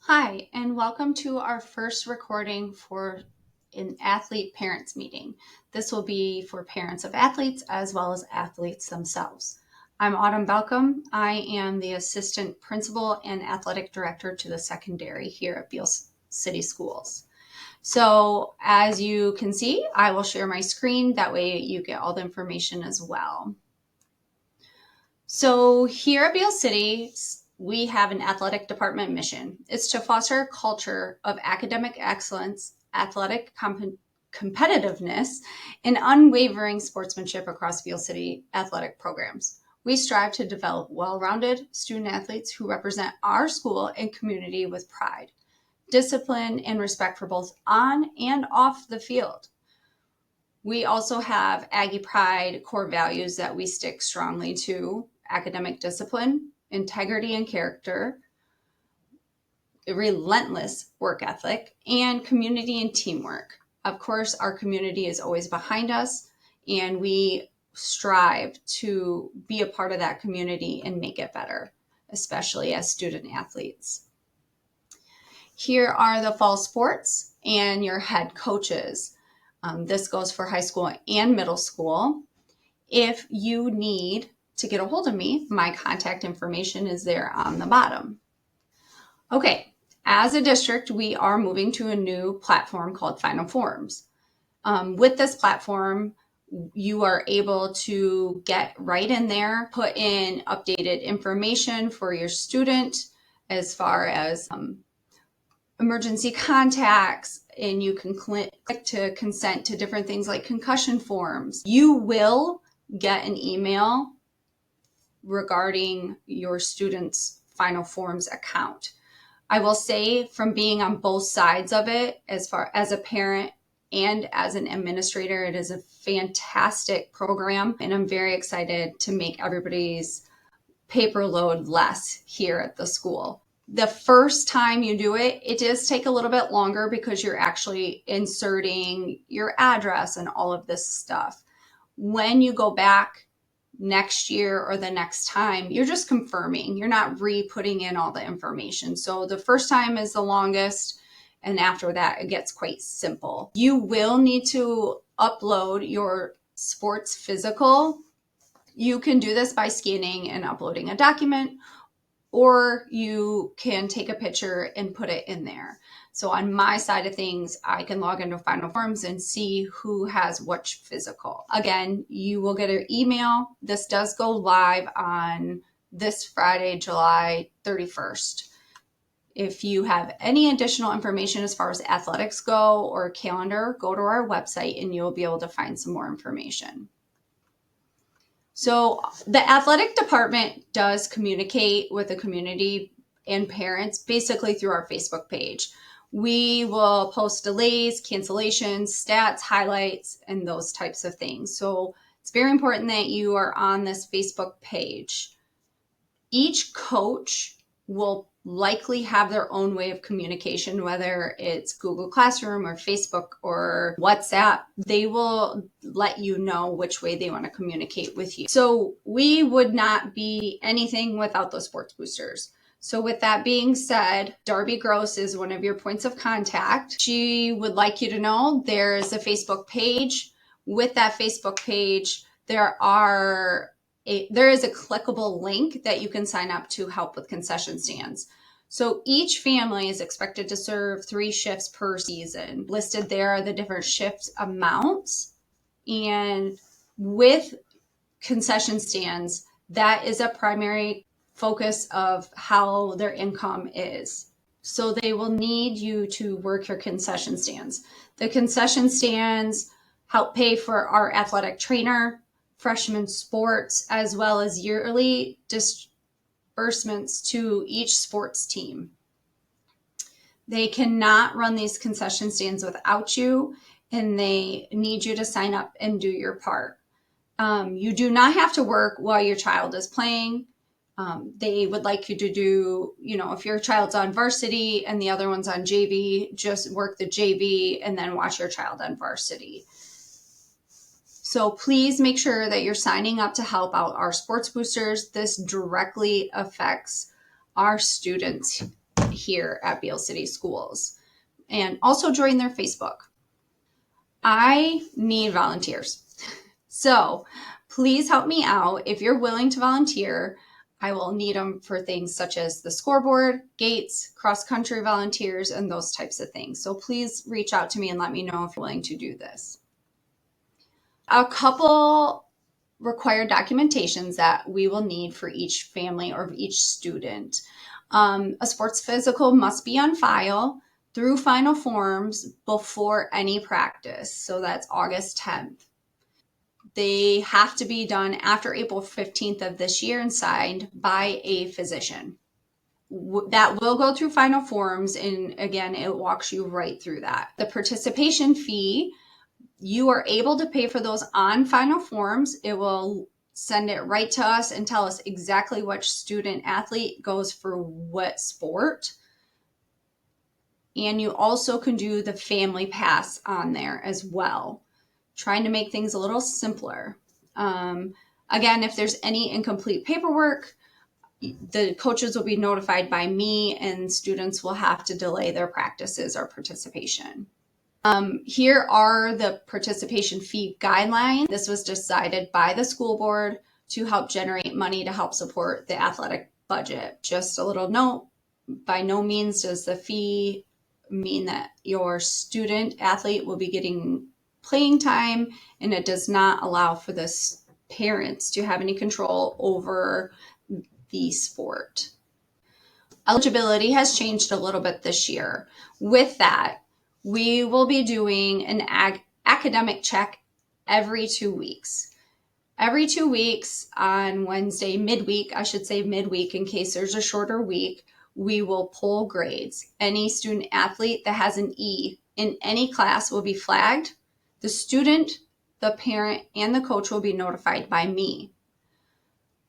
Hi, and welcome to our first recording for an athlete parents meeting. This will be for parents of athletes as well as athletes themselves. I'm Autumn Balcom. I am the assistant principal and athletic director to the secondary here at Beal City Schools. So as you can see, I will share my screen. That way you get all the information as well. So here at Beal City, we have an athletic department mission. It's to foster a culture of academic excellence, athletic competitiveness, and unwavering sportsmanship across Beal City athletic programs. We strive to develop well-rounded student athletes who represent our school and community with pride, discipline, and respect for both on and off the field. We also have Aggie Pride core values that we stick strongly to: academic discipline, integrity and character, relentless work ethic, and community and teamwork. Of course, our community is always behind us, and we strive to be a part of that community and make it better, especially as student athletes. Here are the fall sports and your head coaches. This goes for high school and middle school. If you need to get a hold of me, my contact information is there on the bottom. Okay, as a district, we are moving to a new platform called FinalForms. With this platform, you are able to get right in there, put in updated information for your student as far as emergency contacts, and you can click to consent to different things like concussion forms. You will get an email regarding your student's FinalForms account. I will say, from being on both sides of it, as far as a parent and as an administrator, it is a fantastic program, and I'm very excited to make everybody's paper load less here at the school. The first time you do it, it does take a little bit longer because you're actually inserting your address and all of this stuff. When you go back next year or the next time, you're just confirming. You're not re-putting in all the information. So the first time is the longest, and after that, it gets quite simple. You will need to upload your sports physical. You can do this by scanning and uploading a document, or you can take a picture and put it in there. So on my side of things, I can log into FinalForms and see who has which physical. Again, you will get an email. This does go live on this Friday, July 31st. If you have any additional information as far as athletics go or calendar, go to our website and you'll be able to find some more information. So the athletic department does communicate with the community and parents basically through our Facebook page. We will post delays, cancellations, stats, highlights, and those types of things. So it's very important that you are on this Facebook page. Each coach will likely have their own way of communication, whether it's Google Classroom or Facebook or WhatsApp. They will let you know which way they want to communicate with you. So we would not be anything without those sports boosters. So with that being said, Darby Gross is one of your points of contact. She would like you to know there's a Facebook page. With that Facebook page, there is a clickable link that you can sign up to help with concession stands. So each family is expected to serve 3 shifts per season. Listed there are the different shift amounts. And with concession stands, that is a primary focus of how their income is. So they will need you to work your concession stands. The concession stands help pay for our athletic trainer, freshman sports, as well as yearly disbursements to each sports team. They cannot run these concession stands without you, and they need you to sign up and do your part. You do not have to work while your child is playing. They would like you to do, if your child's on varsity and the other one's on JV, just work the JV and then watch your child on varsity. So please make sure that you're signing up to help out our sports boosters. This directly affects our students here at Beal City Schools, and also join their Facebook. I need volunteers. So please help me out. If you're willing to volunteer, I will need them for things such as the scoreboard, gates, cross-country volunteers, and those types of things. So please reach out to me and let me know if you're willing to do this. A couple required documentations that we will need for each family or each student. A sports physical must be on file through FinalForms before any practice. So that's August 10th. They have to be done after April 15th of this year and signed by a physician. That will go through FinalForms, and again, it walks you right through that. The participation fee, you are able to pay for those on FinalForms. It will send it right to us and tell us exactly which student athlete goes for what sport. And you also can do the family pass on there as well, trying to make things a little simpler. Again, if there's any incomplete paperwork, the coaches will be notified by me, and students will have to delay their practices or participation. Here are the participation fee guidelines. This was decided by the school board to help generate money to help support the athletic budget. Just a little note, by no means does the fee mean that your student athlete will be getting playing time, and it does not allow for the parents to have any control over the sport. Eligibility has changed a little bit this year. With that, we will be doing an academic check every 2 weeks. Every 2 weeks on Wednesday, midweek in case there's a shorter week, we will pull grades. Any student athlete that has an E in any class will be flagged. The student, the parent, and the coach will be notified by me.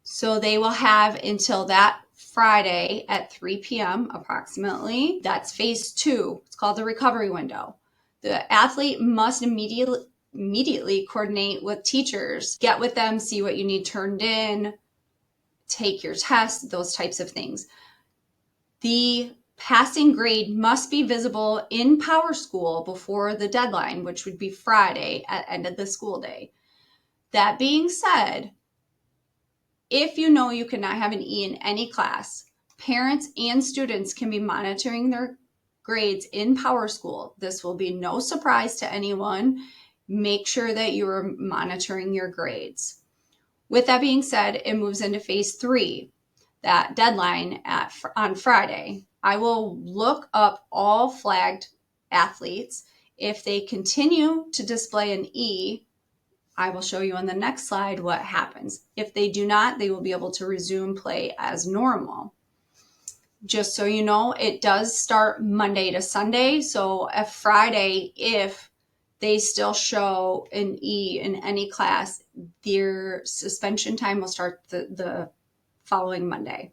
So they will have until that Friday at 3 p.m. approximately. That's phase 2. It's called the recovery window. The athlete must immediately coordinate with teachers, get with them, see what you need turned in, take your test, those types of things. The passing grade must be visible in Power School before the deadline, which would be Friday at end of the school day. That being said, if you know you cannot have an E in any class, parents and students can be monitoring their grades in Power School. This will be no surprise to anyone. Make sure that you are monitoring your grades. With that being said, it moves into phase 3, that deadline on Friday. I will look up all flagged athletes. If they continue to display an E, I will show you on the next slide what happens. If they do not, they will be able to resume play as normal. Just so you know, it does start Monday to Sunday. So a Friday, if they still show an E in any class, their suspension time will start the following Monday.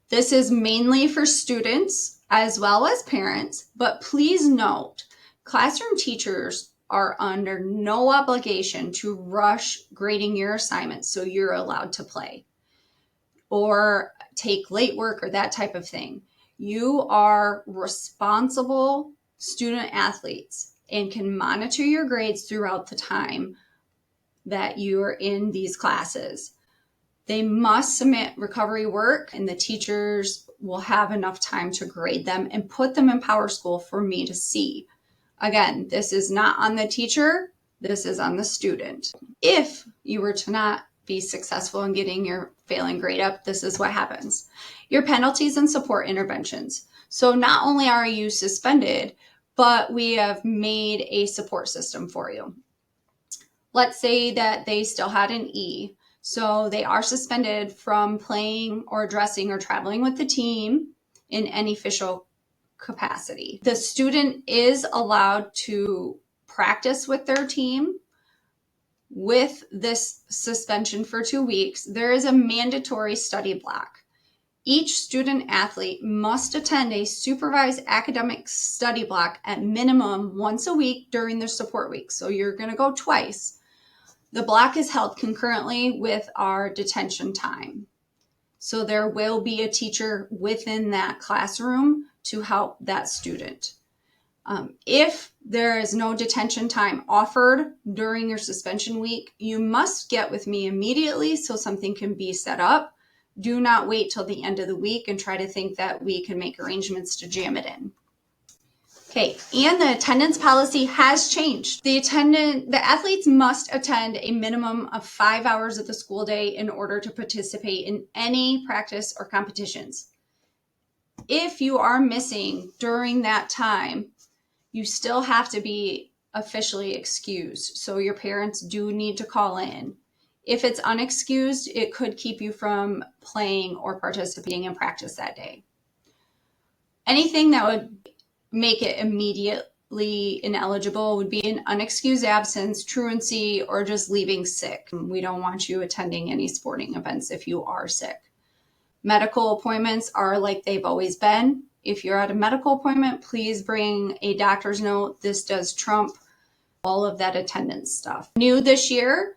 This is mainly for students as well as parents, but please note, classroom teachers are under no obligation to rush grading your assignments so you're allowed to play or take late work or that type of thing. You are responsible student athletes and can monitor your grades throughout the time that you're in these classes. They must submit recovery work, and the teachers will have enough time to grade them and put them in Power School for me to see. Again, this is not on the teacher, this is on the student. If you were to not be successful in getting your failing grade up, this is what happens. Your penalties and support interventions. So not only are you suspended, but we have made a support system for you. Let's say that they still had an E. So they are suspended from playing or dressing or traveling with the team in any official capacity. The student is allowed to practice with their team. With this suspension for 2 weeks, there is a mandatory study block. Each student athlete must attend a supervised academic study block at minimum once a week during their support week. So you're going to go twice. The block is held concurrently with our detention time. So there will be a teacher within that classroom to help that student. If there is no detention time offered during your suspension week, you must get with me immediately so something can be set up. Do not wait till the end of the week and try to think that we can make arrangements to jam it in. Okay, and the attendance policy has changed. The athletes must attend a minimum of 5 hours of the school day in order to participate in any practice or competitions. If you are missing during that time, you still have to be officially excused. So your parents do need to call in. If it's unexcused, it could keep you from playing or participating in practice that day. Anything that would make it immediately ineligible would be an unexcused absence, truancy, or just leaving sick. We don't want you attending any sporting events if you are sick. Medical appointments are like they've always been. If you're at a medical appointment, please bring a doctor's note. This does trump all of that attendance stuff. New this year,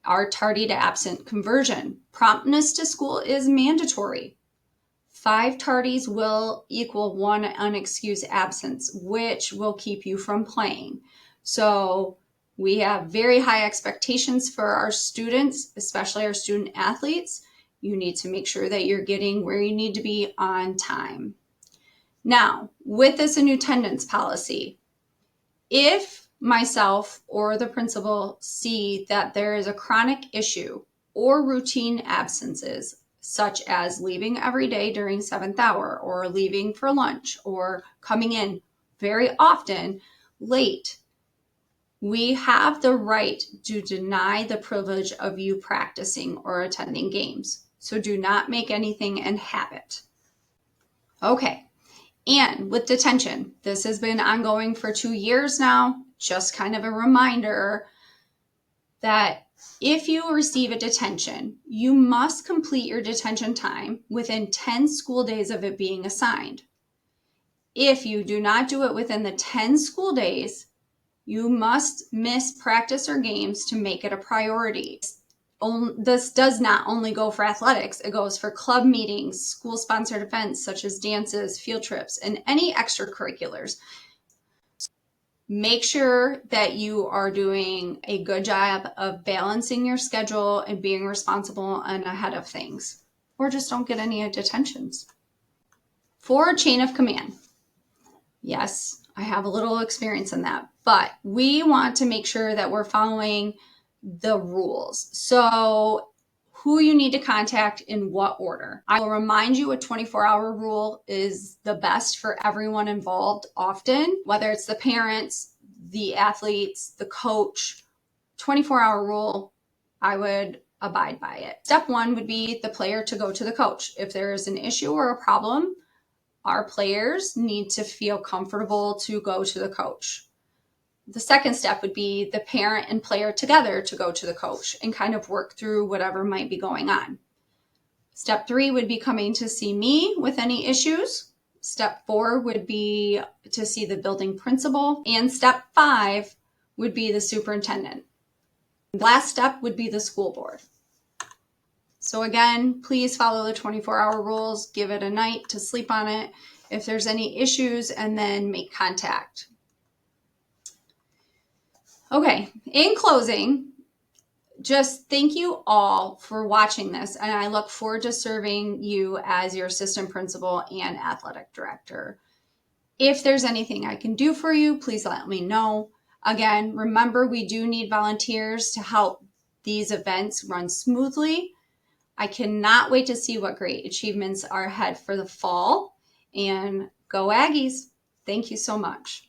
our tardy to absent conversion. Promptness to school is mandatory. 5 tardies will equal 1 unexcused absence, which will keep you from playing. So we have very high expectations for our students, especially our student athletes. You need to make sure that you're getting where you need to be on time. Now, with this new attendance policy, if myself or the principal see that there is a chronic issue or routine absences, such as leaving every day during 7th hour or leaving for lunch or coming in very often late, we have the right to deny the privilege of you practicing or attending games. So do not make anything a habit. Okay. And with detention, this has been ongoing for 2 years now. Just kind of a reminder that if you receive a detention, you must complete your detention time within 10 school days of it being assigned. If you do not do it within the 10 school days, you must miss practice or games to make it a priority. This does not only go for athletics, it goes for club meetings, school-sponsored events such as dances, field trips, and any extracurriculars. Make sure that you are doing a good job of balancing your schedule and being responsible and ahead of things, or just don't get any detentions. For chain of command, yes, I have a little experience in that, but we want to make sure that we're following the rules. So who you need to contact in what order. I will remind you a 24-hour rule is the best for everyone involved often, whether it's the parents, the athletes, the coach. 24-hour rule, I would abide by it. Step 1 would be the player to go to the coach. If there is an issue or a problem, our players need to feel comfortable to go to the coach. The second step would be the parent and player together to go to the coach and kind of work through whatever might be going on. Step 3 would be coming to see me with any issues. Step 4 would be to see the building principal. And step 5 would be the superintendent. Last step would be the school board. So again, please follow the 24-hour rules, give it a night to sleep on it if there's any issues, and then make contact. Okay, in closing, just thank you all for watching this, and I look forward to serving you as your assistant principal and athletic director. If there's anything I can do for you, please let me know. Again, remember, we do need volunteers to help these events run smoothly. I cannot wait to see what great achievements are ahead for the fall, and go Aggies. Thank you so much.